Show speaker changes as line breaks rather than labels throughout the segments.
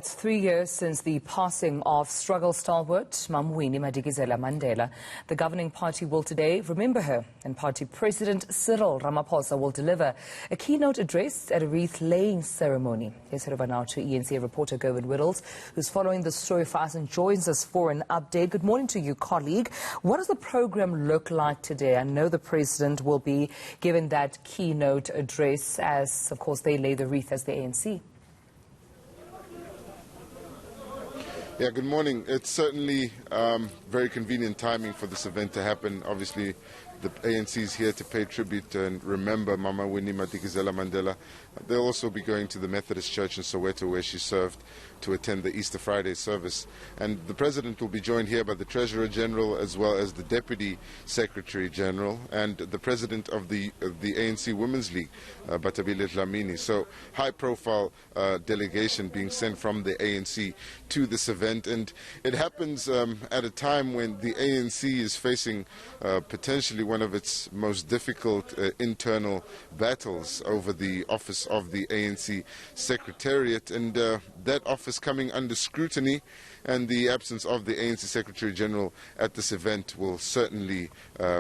It's 3 years since the passing of struggle stalwart Winnie Madikizela-Mandela. The governing party will today remember her, and party president Cyril Ramaphosa will deliver a keynote address at a wreath-laying ceremony. Here's head over now to eNCA reporter Gervin Whittles, who's following the story for us and joins us for an update. Good morning to you, colleague. What does the program look like today? I know the president will be giving that keynote address as, of course, they lay the wreath as the ANC.
Yeah, good morning. It's certainly very convenient timing for this event to happen. Obviously, the ANC is here to pay tribute and remember Mama Winnie Madikizela-Mandela. They'll also be going to the Methodist Church in Soweto, where she served, to attend the Easter Friday service. And the President will be joined here by the Treasurer General as well as the Deputy Secretary General and the President of the ANC Women's League, Batabile Dlamini. So high-profile delegation being sent from the ANC to this event. And it happens at a time when the ANC is facing potentially one of its most difficult internal battles over the office of the ANC Secretariat, and that office coming under scrutiny, and the absence of the ANC Secretary General at this event will certainly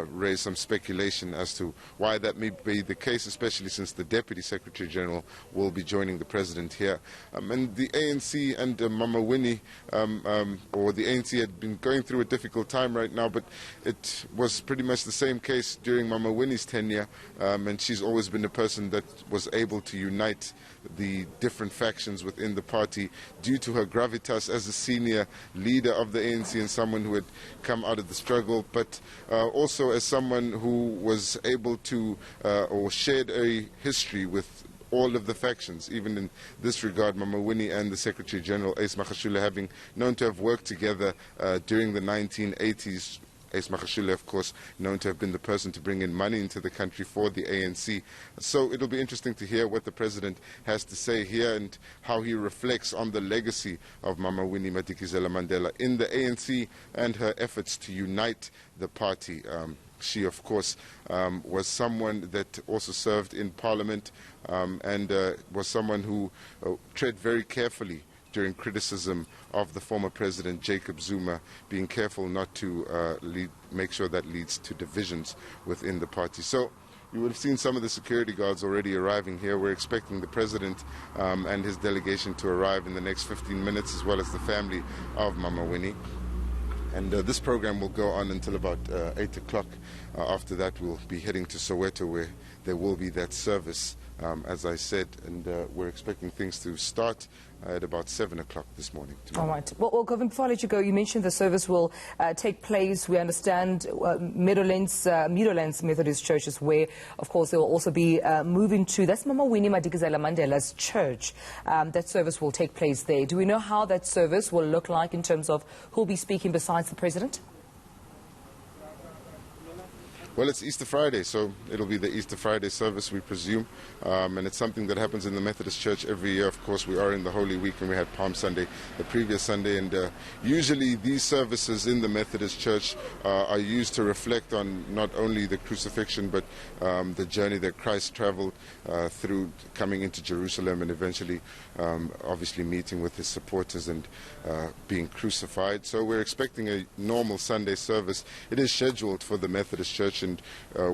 raise some speculation as to why that may be the case, especially since the Deputy Secretary General will be joining the President here. And the ANC and Mama Winnie, or the ANC, had been going through a difficult time right now, but it was pretty much the same case during Mama Winnie's tenure, and she's always been a person that was able to unite the different factions within the party due to her gravitas as a senior leader of the ANC and someone who had come out of the struggle, but also as someone who was able to or shared a history with all of the factions. Even in this regard, Mama Winnie and the Secretary General, Ace Magashule, having known to have worked together during the 1980s. Ace Magashule, of course, known to have been the person to bring in money into the country for the ANC. So it'll be interesting to hear what the President has to say here and how he reflects on the legacy of Mama Winnie Madikizela-Mandela in the ANC and her efforts to unite the party. She, of course, was someone that also served in Parliament and was someone who tread very carefully during criticism of the former President Jacob Zuma, being careful not to make sure that leads to divisions within the party. So you would have seen some of the security guards already arriving here. We're expecting the President and his delegation to arrive in the next 15 minutes, as well as the family of Mama Winnie. And this program will go on until about 8 o'clock. After that, we'll be heading to Soweto, where there will be that service, as I said, and we're expecting things to start at about 7 o'clock this morning.
All right. Well, Govin, before I let you go, you mentioned the service will take place, we understand, Meadowlands Methodist Churches, where, of course, they will also be moving to. That's Mama Winnie Madikizela-Mandela's church. That service will take place there. Do we know how that service will look like in terms of who will be speaking besides the President?
Well, it's Easter Friday, so it'll be the Easter Friday service, we presume, and it's something that happens in the Methodist Church every year. Of course, we are in the Holy Week, and we had Palm Sunday the previous Sunday, and usually these services in the Methodist Church are used to reflect on not only the crucifixion, but the journey that Christ traveled through, coming into Jerusalem and eventually, obviously, meeting with his supporters and being crucified. So we're expecting a normal Sunday service. It is scheduled for the Methodist Church, and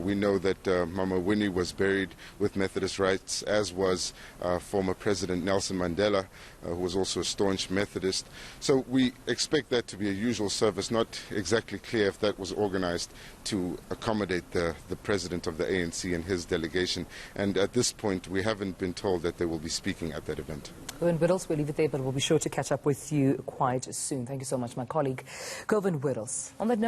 we know that Mama Winnie was buried with Methodist rites, as was former President Nelson Mandela, who was also a staunch Methodist. So we expect that to be a usual service. Not exactly clear if that was organized to accommodate the President of the ANC and his delegation. And at this point, we haven't been told that they will be speaking at that event.
Gervin Whittles, we'll leave it there, but we'll be sure to catch up with you quite soon. Thank you so much, my colleague, Gervin Whittles. On that note,